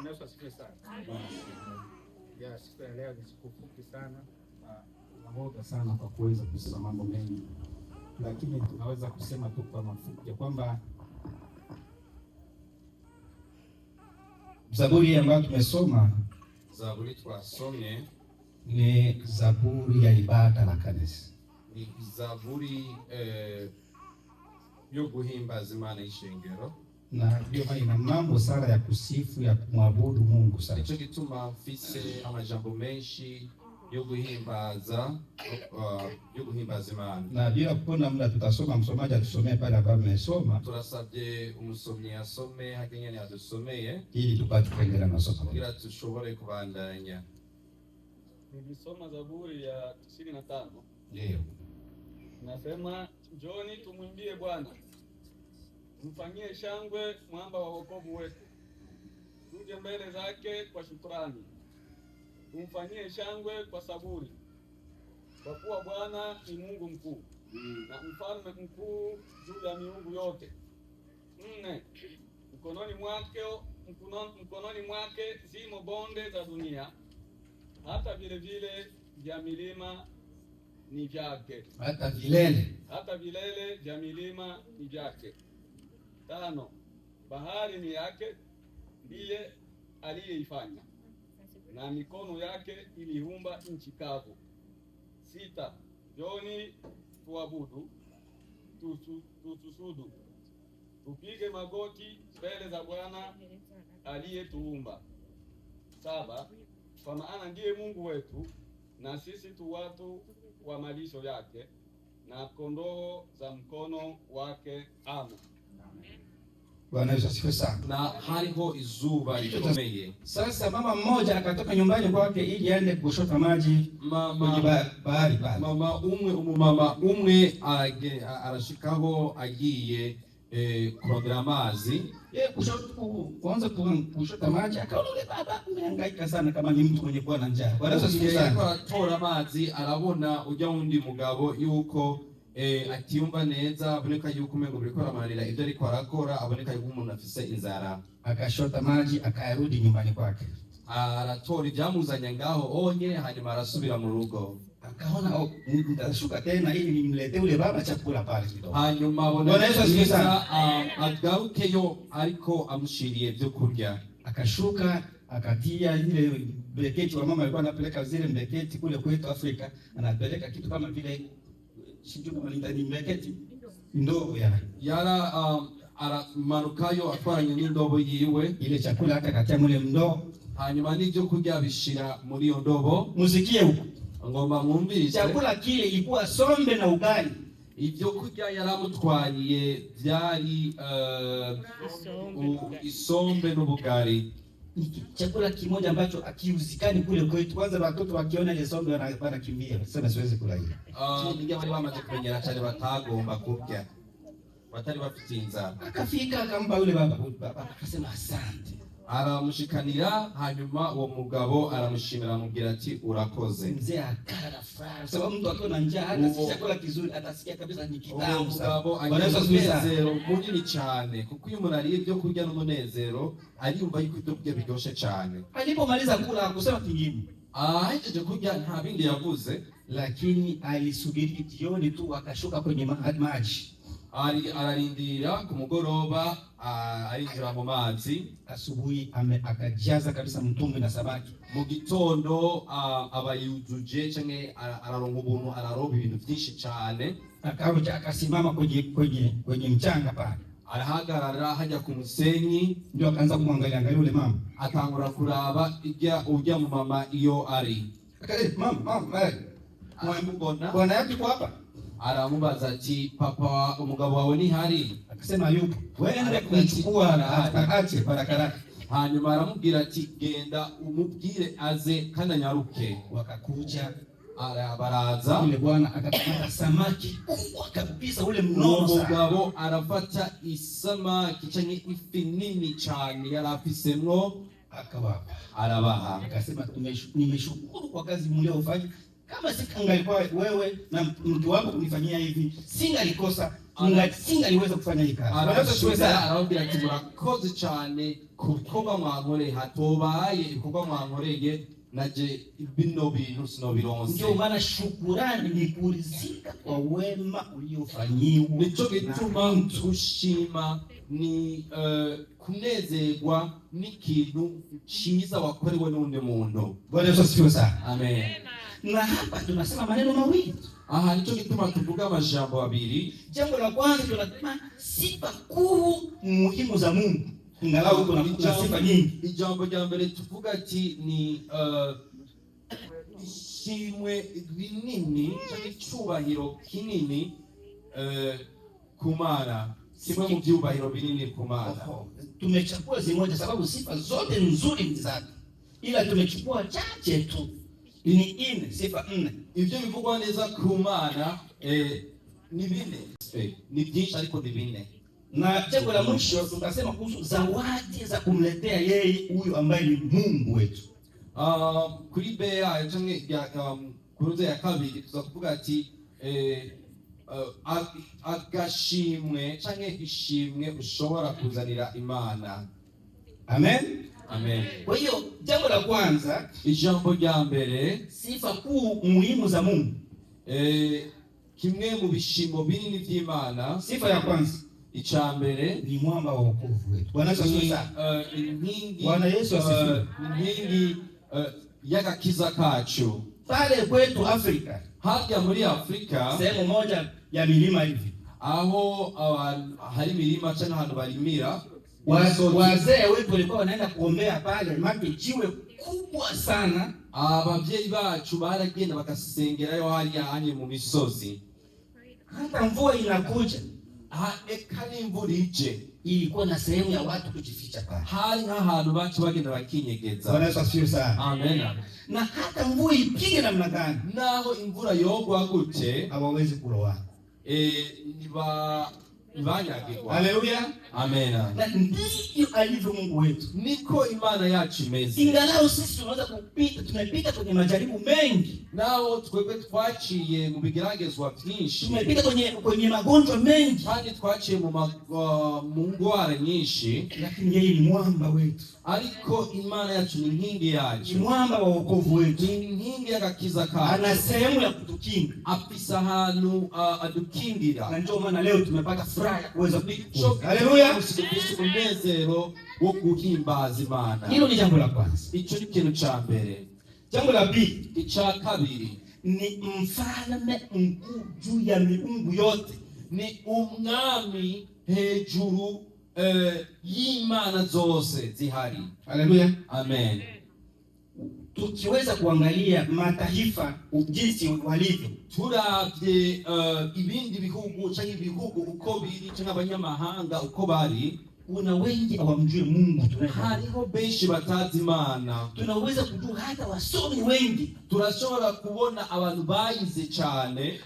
Yesu asifiwe sana. Ya siku ya leo ni siku fupi sana, naomba sana kwa kuweza kusema mambo mengi, lakini tunaweza kusema tu kwa mafupi kwamba Zaburi ambayo tumesoma, Zaburi twasomye ni Zaburi ya ibada la kanisa. ni Zaburi yo guhimbaza Imana y'ishengero, Na hiyo ina mambo sana ya kusifu, ya kumwabudu Mungu sana. nico gituma mfise amajambo menshi yo guhimbaza Imana. Na bila kupona muda tutasoma, msomaji atusomee pale ambapo amesoma Turasabye umusomyi asome hakenyene adusomeye ili tupate kuendelea na somo. kugira tushobore kubandanya. Nilisoma Zaburi ya 95. Ndio. Nasema, njoni tumwimbie Bwana, tumfanyie shangwe mwamba wa wokovu wetu. Tuje mbele zake kwa shukrani, tumfanyie shangwe kwa saburi. Kwa kuwa Bwana ni Mungu mkuu, na mfalme mkuu juu ya miungu yote. 4. Mkononi mwake zimo bonde za dunia, hata vile vile vya milima ni vyake. Hata vilele Vya milima ni vyake. 5. Bahari ni yake, ndiye aliyeifanya, na mikono yake iliumba nchi kavu. 6. Njoni tuabudu, tusujudu, tupige magoti mbele za Bwana aliyetuumba. 7. Kwa maana ndiye Mungu wetu, na sisi tu watu wa malisho yake, na kondoo za mkono wake. Amen. Bwana Yesu asifiwe sana. Na hariho izuba rikomeye. Sasa mama mmoja akatoka nyumbani kwake ili aende kushota maji kwenye bahari pale. Umumama umwe arashikaho agiye kurondera amazi. Yeye kuanza kushota maji, akaona yule baba amehangaika sana kama ni mtu mwenye kuwa na njaa. Bwana Yesu asifiwe sana. Aratora amazi, arabona ujya wundi mugabo yuko atiyumva neza, aboneka yuko umengo biriko aramarira ibyo ariko arakora, aboneka yuko umuntu afise inzara. Akashota maji akarudi nyumbani kwake. Aratora ibyamuzanye ngaho onye, hanyuma arasubira mu rugo. Akaona nitashuka tena ili nimletee ule baba chakula pale kidogo. Hanyuma abona agarukeyo ariko amushiriye byo kurya. Akashuka akatia ile mbeketi wa mama alikuwa anapeleka zile mbeketi kule kwetu Afrika, anapeleka kitu kama vile sijui kama ni mbeketi ndogo yara aramanukayo atwaranye n'indobo yiwe, ile chakula akatia mule mndo, hanyuma n'ibyo kurya bishira muri iyo ndobo. Musikie huko ngomba mwumvirize, chakula kile ilikuwa sombe na ugali. Ibyo kurya yaramutwariye byari isombe n'ubugari. Chakula kimoja ambacho akiuzikani kule kwetu. Kwanza watoto wakiona ile sombe wanakimbia, sema siwezi kula hiyo. Ndio wale bamaze kumenyera cyane batagomba kurya, batari bafite inzara. Akafika akampa yule baba akasema asante, aramushikanira, hanyuma uwo mugabo aramushimira, amubwira ati urakoze. Mzee akala furaha, sababu mtu akiwa na njaa hata si chakula kizuri atasikia kabisa ni kitamu sana. Wanaweza kumunezero munini cyane, kuko uyu umuntu ariye ibyo kurya n'umunezero, ariyumva yuko ibyo kurya biryoshye cyane. Alipomaliza kula hakusema kingine, ahejeje kurya nta bindi yavuze, lakini alisubiri jioni tu, akashuka kwenye maji. Ararindira ku mugoroba, arinjira mu mazi. Asubuhi akajaza kabisa mtumbwi na samaki. Mu gitondo abayujuje canke araronka ubuntu, araroba ibintu byinshi cyane. Akaruja akasimama kwenye mchanga pale, arahagarara hajya ku musenyi, ndio akaanza kumwangalia yule mama. Atangura kuraba ujya mu mama iyo ari. Mama, bwana yako hapa? Aramubaza ati, papa umugabo wawe ni hari? Akasema yupo. Wewe kumchukua aache baraka. Hanyuma aramubwira ati, genda umubwire aze kandi anyaruke. Wakakuja, baraza, yule bwana akakamata samaki kubwa kabisa, ule mnono sana. Umugabo arafata isamaki canke ifi nini cyane yarafisemwo, akawapa, arabaha. Akasema nimeshukuru kwa kazi mliofanya. Kama sikangalikuwa wewe na mtu wako kunifanyia hivi, singalikosa singaliweza kufanya hii kazi. arababwira ati murakoze cyane ku bikorwa mwankoreye, hatobaye ibikorwa mwankoreye naje bino bintu sinobironse. Ndio maana shukurani ni kuridhika kwa wema uliofanyiwa. Nico gituma gushima ni kunezerwa n'ikintu cyiza wakorewe n'undi muntu. Bwana Yesu asifiwe sana. Amen. Na hapa tunasema maneno mawili. Aha, nico gituma tuvuga amajambo abiri. Jambo la kwanza tunasema sifa kuu muhimu za Mungu. Ingalau kuna sifa nyingi. Ijambo rya mbere tuvuga ati ni ishimwe rinini cyangwa icyubahiro kinini ku Mana, kimwe mu byubahiro binini ku Mana. Tumechukua zimoja sababu sifa zote nzuri ni zake, ila tumechukua chache tu. Ni nne, sifa nne. Ibyo bivugwa neza ku Mana ni bine, ni byinshi ariko ni bine. Na jambo la mwisho tukasema kuhusu zawadi za kumletea yeye huyu ambaye ni Mungu wetu. Kuri Bea cyangwa kuruze ya kabiri tuzakuvuga ati agashimwe cyangwa ishimwe ushobora kuzanira Imana. Amen. Amen. Kwa hiyo jambo la kwanza, ijambo rya mbere, sifa kuu muhimu za Mungu. Kimwe mu bishimo binini by'Imana, sifa ya kwanza icyambere ni mwamba wa wokovu wetu. Bwana Yesu asifiwe. Bwana Yesu asifiwe. Inkingi y'agakiza kacu. Pale kwetu Afrika, hajya muri Afrika, sehemu moja ya milima hivi, aho hari milima cyane ahantu barimira, wazee wetu walikuwa wanaenda kuombea pale, maki jiwe kubwa sana. Abavyeyi bacu baragenda bakasengerayo hariya mu misozi. Hata mvua inakuja, eka n'imvura ije, ilikuwa na sehemu ya watu kujificha pale. Hari nk'ahantu bacu bagenda bakinyegeza. Bwana Yesu asifiwe sana. Amen. Na hata mvua ipige namna gani, naho imvura yogwa gute, hawawezi kulowana. Nibanyagirwa. Haleluya. Amen. Na ndivyo alivyo Mungu wetu. Niko Imana yacu imeze. Ingalau sisi tunaweza tunapita kwenye majaribu mengi. Nao twebwe twaciye mu bigeragezwa byinshi. Tumepita kwenye magonjwa mengi. Kandi twaciye mu ngwara nyinshi. Lakini yeye ni mwamba wetu. Ariko Imana yacu ni inkingi yacu. Ni mwamba wa wokovu wetu. Ni inkingi y'agakiza kacu. Ana sehemu ya kutukinga. Afisa ahantu adukingira. Na ndio maana leo tumepata furaha ya kuweza kushukuru. Haleluya. Umunezero wo guhimbaza Imana. Hilo ni jambo la kwanza. Icyo ni ikintu cya mbere. Jambo la pili, icya kabiri, ni mfalme mkuu juu ya miungu yote. Ni umwami hejuru y'Imana zose zihari. Haleluya. Amen. Tukiweza kuangalia mataifa jinsi walivyo, turavye ibindi bihugu cyangwa ibihugu uko biri cyangwa abanyamahanga uko bari, kuna wengi hawamjui Mungu. Hariho benshi batazi Imana. Tunaweza kujua hata wasomi wengi. Turashobora kubona abantu bayize cyane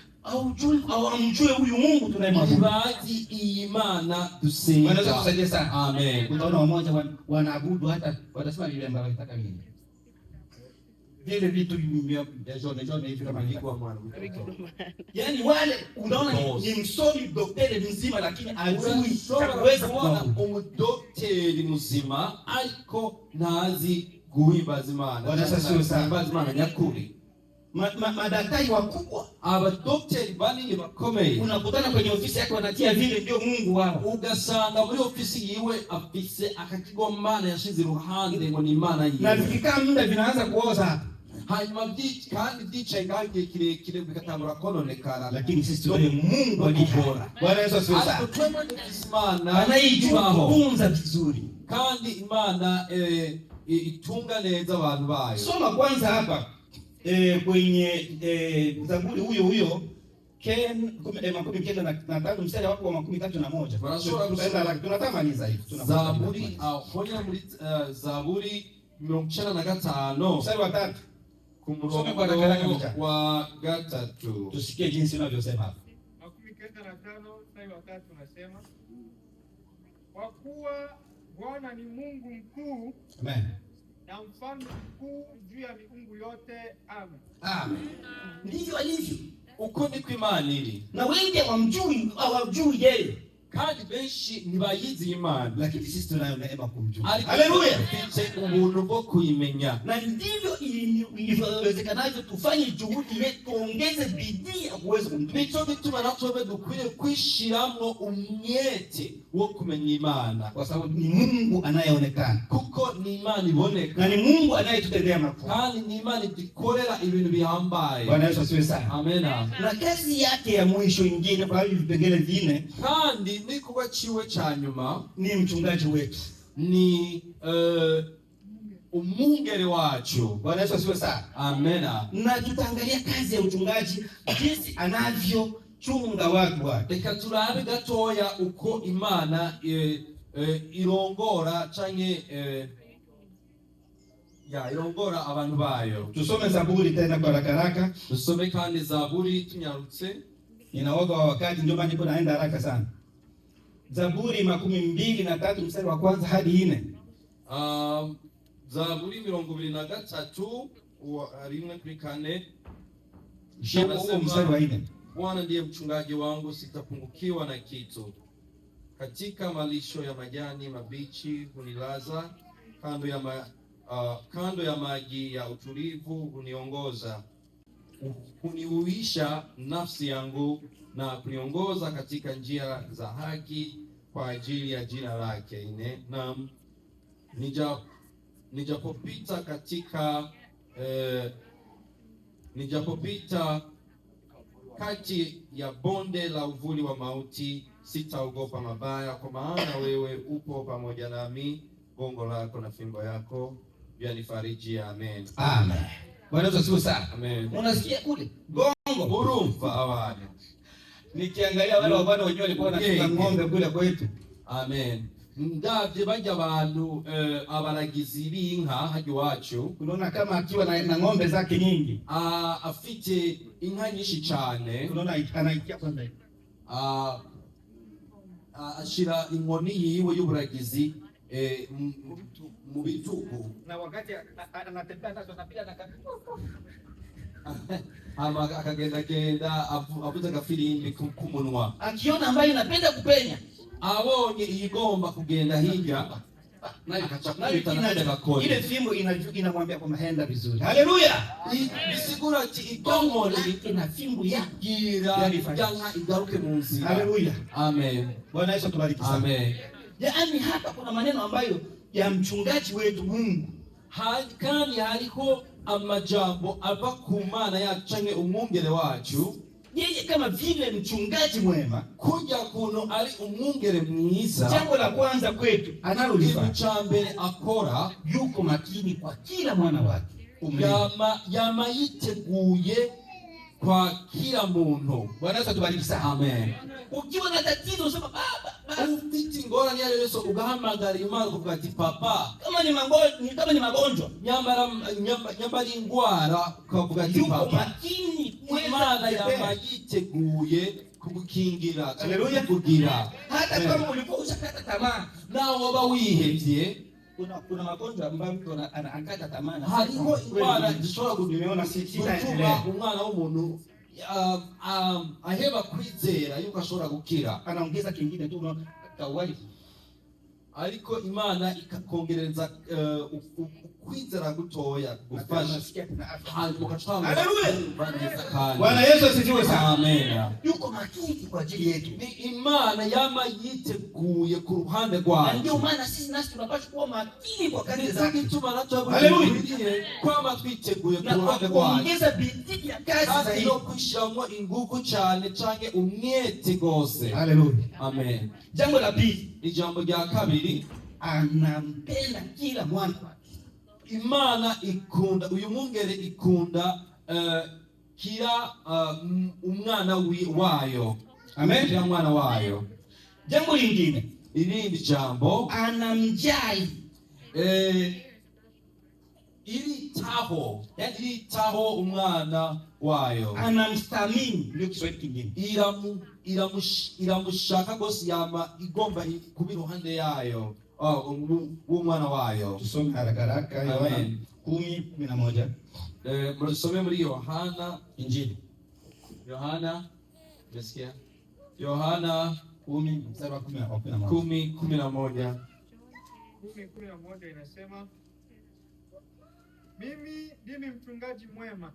hawamjui huyu Mungu tunayemwabudu. Bazi iyi Imana dusenga. Wanaweza kusaidia sana. Amen. Utaona wamoja wanaabudu hata watasema vile ambavyo wanataka mimi. Vile vitu vya jone hivi kama nilikuwa mwana. Yaani wale unaona ni msomi daktari mzima lakini hajui kuweza kuona umudaktari mzima ariko ntazi guhimbaza Imana. Wanasasa Imana nyakuri. Madaktari wakubwa, abadokteri banini bakomeye, unakutana kwenye ofisi yake wanatia vile ndio Mungu wao. Ugasanga muri ofisi yiwe afise akakigomana yashize iruhande ngo ni Imana yiwe. Na vikikaa muda vinaanza kuoza. Hanyuma kandi byicaye ngagiye kirekire bigatangura kononekara. Lakini sisi tuone Mungu alibora. Bwana Yesu asifiwe sana. Imana anaijua kutunza vizuri. Kandi Imana itunga neza abantu bayo. Soma kwanza hapa kwenye Zaburi huyo Ken 15 mstari wako wa 13. Tunatamaliza hivi. Zaburi ahonya muri Zaburi 95 mstari wa 3. Kumurongo wa 3. Tusikie jinsi unavyosema hapa. 95 mstari wa 3 unasema, kwa kuwa Bwana ni Mungu mkuu. Amen. Na mfalme mkuu juu ya miungu yote. Amen. Amen. Ndivyo alivyo. uko niko Imana iri, na wengi hawamjui yeye, kandi benshi ntibayizi Imana, lakini sisi tunayo neema kumjua. Haleluya! Dufite ubuntu bwo kuyimenya, na ndivyo ilivyowezekanaje tufanye juhudi yetu, tuongeze bidii ya kuweza kumjua. Nico gituma natwe dukwiriye kwishiramwo umwete wo kumenya Imana, kwa sababu ni Mungu anayeonekana, kuko ni Imana iboneka, na ni Mungu anayetutendea makuu, kandi ni Imana idukorera ibintu bihambaye. Bwana Yesu asifiwe sana. Amen. Na kazi yake ya mwisho ingine, kwa hiyo vipengele vine, kandi nikuba ciwe ca nyuma ni mchungaji wetu, ni umwungere wacu. Bwana Yesu asifiwe sana. Amen. Na tutaangalia kazi ya uchungaji, jinsi anavyochunga watu wake. Reka turabe gatoya uko Imana irongora canke irongora abantu bayo. Tusome Zaburi tena kwa haraka. Tusome kandi Zaburi tunyarutse. Ninaoga wa wakati, ndio maana niko naenda haraka sana. Zaburi 23 mstari wa kwanza hadi 4. Zaburi 23 rimwe kuri 4. Mstari wa 4. Bwana ndiye mchungaji wangu, sitapungukiwa na kitu. Katika malisho ya majani mabichi hunilaza, kando ya maji ya utulivu huniongoza. Huniuisha nafsi yangu na kuniongoza katika njia za haki kwa ajili ya jina lake. Na nijapopita kati ya bonde la uvuli wa mauti, sitaogopa mabaya, kwa maana wewe upo pamoja nami, gongo lako na fimbo yako vyanifariji. Amen. Amen. Bwana Yesu asifiwe sana. Amen. Unasikia kule gongo urumva awali, nikiangalia wale wabana wenyewe walikuwa wanafuga ng'ombe kule kwetu. Amen. Ndavye bajya abantu abaragizi b'inka haji wacu, unaona kama akiwa na ng'ombe zake nyingi, afite inka nyinshi cyane, unaona anaikia kwanza ashira inkoni yiwe y'uburagizi mu bitugu, na wakati anatembea nazo anapiga na akagenda avuza agafirimbi ku munwa, akiona ambaye inapenda kupenya, abonye igomba kugenda hirya ile fimbo inamwambia kwamba henda vizuri. Haleluya! Bisigura ati igomoni ina fimbo yagira janka igaruke mu nzira. Haleluya! Amen. Bwana Yesu atubariki sana. Amen. Yaani hapa kuna maneno ambayo ya mchungaji wetu Mungu, kandi hariko amajambo ava ku Mana yacu canke umwungere wacu, yeye kama vile mchungaji mwema, kuja kuno ari umwungere mwiza. Jambo la kwanza kwetu analolifanya, kitu cha mbere akora, yuko makini kwa kila mwana wake, yama yiteguye kwa kila muntu. Bwana Yesu atubariki sana. Amen. Ukiwa na tatizo usema baba, ufite ingorane ya Yesu ugahamagara Imana kuvuga ati papa, kama ni magonjwa, nyambara ingwara ukavuga ati papa, makini Imana yamagiteguye kugukingira. Haleluya. Kugira hata kama ulikuwa ushakata tamaa na waba wihevye, kuna magonjwa ambayo mtu anakata tamaa, hariko ingwara zishobora gutuma umwana w'umuntu aheba kwizera yuko ashobora gukira, anaongeza kingine tu kawali, ariko Imana ikakongereza kwizera gutoya gufasha. Haleluya! Bwana Yesu asifiwe sana. Amen. Yuko makini kwa ajili yetu. Ni Imana yama yiteguye ku ruhande rwacu. Ndio maana sisi nasi tunapaswa kuwa makini kwa kazi zake. Haleluya. Kwama twiteguye ku ruhande rwacu. Kuongeza bidii ya kazi zaidi. No kwishamwa ingufu cyane canke umwete gose. Haleluya. Amen. Jambo la pili, ijambo rya kabiri, anampenda kila mwana. Imana ikunda, uyu mwungere ikunda kila umwana wayo. Amen. Kila mwana wayo. Jambo lingine, irindi jambo, anamjali, iritaho umwana wayo, anamthamini. Ndio Kiswahili kingine, iramushaka gose, yama igomba kuba iruhande yayo umwana wayo. Tusome haraka Yohana 10:11. Msome muri Yohana, Injili Yohana, umesikia? Yohana 10 mstari wa 10 10:11. 10:11 inasema, mimi ndimi mchungaji mwema.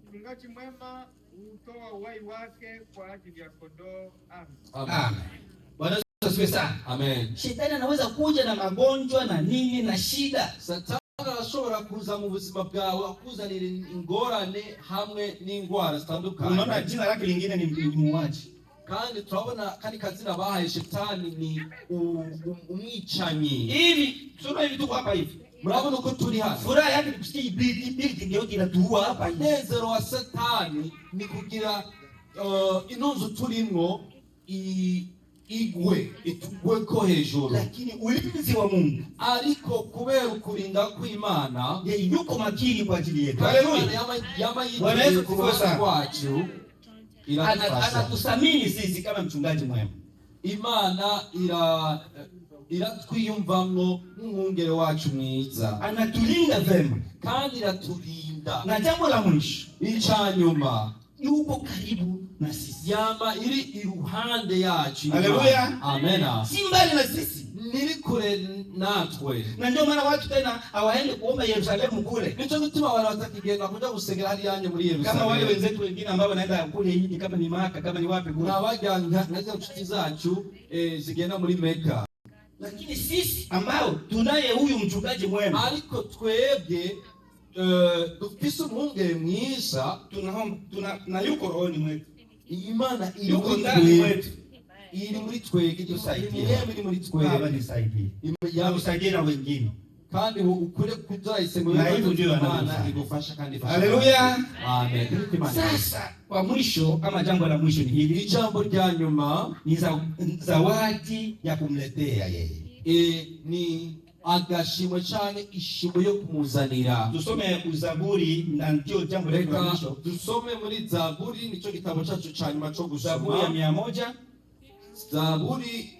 Mchungaji mwema hutoa uhai wake kwa ajili ya kondoo. Amen. Bwana Yesu asifiwe sana. Amen. Shetani anaweza kuja na magonjwa na nini na shida. Satani arashobora kuza mu buzima bwawe akuzanira ingorane hamwe n'ingwara zitandukanye. Unaona jina lake lingine ni muuaji. Kandi turabona kandi kazina bahaye shetani ni umwicanyi. Hivi sura hivi tuko hapa hivi. Murabona uko turi hano. Furaha yake ni kusikia ibidi ndio inatuua hapa hivi. Nezero wa Satani ni kugira inonzo turimwo igwe itugweko hejuru, lakini ulinzi wa Mungu ariko kubera ukurinda kw'Imana yeye yuko makini kwa ajili yetu. Haleluya. Bwana Yesu asifiwe sana. Anatusamini sisi kama mchungaji mwema. Imana iratwiyumvamwo nk'umwungere wacu mwiza, anatulinda vema kandi iraturinda. Na jambo la mwisho, icanyuma, yuko karibu na sisi, yama iri iruhande yacu. Haleluya. Amena. Si mbali na sisi, niri kure natwe. Na ndio maana watu tena hawaende kuomba Yerusalemu kule. Nicho gituma wale watakigenda kuja gusengera hali yanye muri Yerusalemu, kama wale wenzetu wengine ambao wanaenda kule hivi, kama ni Maka, kama ni wapi kule, na wajanga na inshuti zacu zigenda muri Meka. Lakini sisi ambao tunaye huyu mchungaji mwema, ariko twebwe dufise umwungere mwiza, na yuko rohoni mwetu. Imana yuko ndani mwetu, iri muri twebwe, tusaidia muri twebwe. Baba nisaidie, tusaidie na wengine, kandi ukure kuzayisema na hivyo ndio Imana igufasha kandi fasha. Haleluya. Amen. Sasa kwa mwisho, kama jambo la mwisho ni hili, jambo rya nyuma ni zawadi ya kumletea yeye, ni agashimwe cyane ishimo yo kumuzanira. Tusome Zaburi, na ndio jambo letu la mwisho. Tusome muri Zaburi, nicho gitabo cyacu cha nyuma cyo gusoma. Zaburi ya 100. Zaburi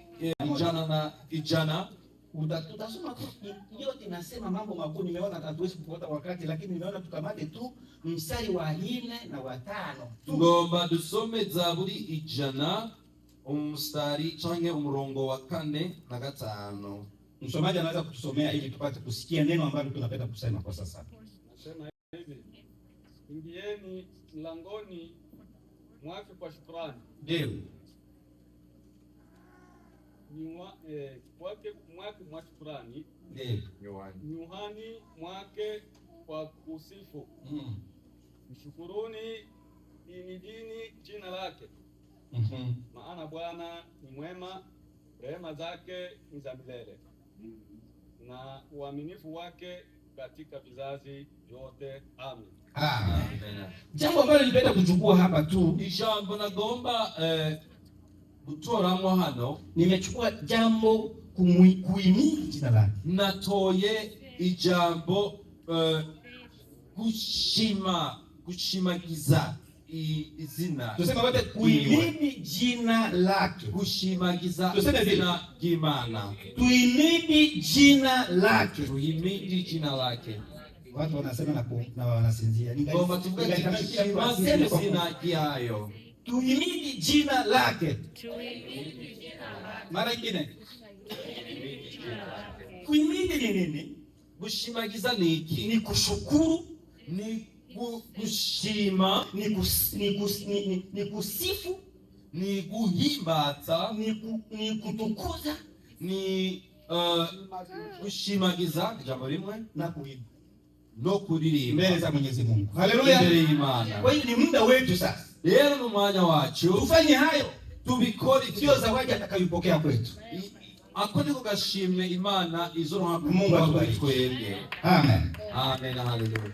ijana. Tutasoma yote, nasema mambo makuu. Nimeona hatuwezi kupata wakati, lakini nimeona tukamate tu mstari wa 4 na wa 5. Ngomba dusome Zaburi ijana umstari change umurongo wa 4 na 5. Msomaji anaweza kutusomea ili tupate kusikia neno ambalo tunapenda kusema kwa sasa. Nasema hivi: ingieni mlangoni mwake kwa shukrani. Ndio. Mwake mwa shukrani. Ndio. Nyuhani mwake kwa kusifu. Mshukuruni, imidini jina lake. Maana Bwana ni mwema, rehema zake ni za milele, na uaminifu wake katika vizazi vyote. Amen. Amen. Jambo ambalo nilipenda kuchukua hapa tu, ijambo nagomba gutoramo hano, nimechukua jambo kuhimidi jina lake. Natoye ijambo gushimagiza izina. Tuseme wote kuhimidi jina lake. Gushimagiza izina ry'Imana. Tuhimidi jina lake. Tuhimidi jina lake. Watu wanasema na wanasinzia. Ngomba tugashimagiza izina ryayo. Tuhimidi jina lake. Mara nyingine. Kuhimidi ni nini? Gushimagiza ni iki? Ni kushukuru, ni gushima, ni kusifu, ni guhimbaza, ni kutukuza, ni gushimagiza jambo rimwe, na kuimba no kuririmba mbele za Mwenyezi Mungu. Haleluya. Mbele y'Imana. Kwa hiyo ni muda wetu sasa, rero ni umwanya wacu tufanye hayo, tubikore. sio zawadi atakayopokea kwetu. Ako niko gashimwe Imana izoronka Mungu atubariki. twebwe. Amen. Amen. Haleluya.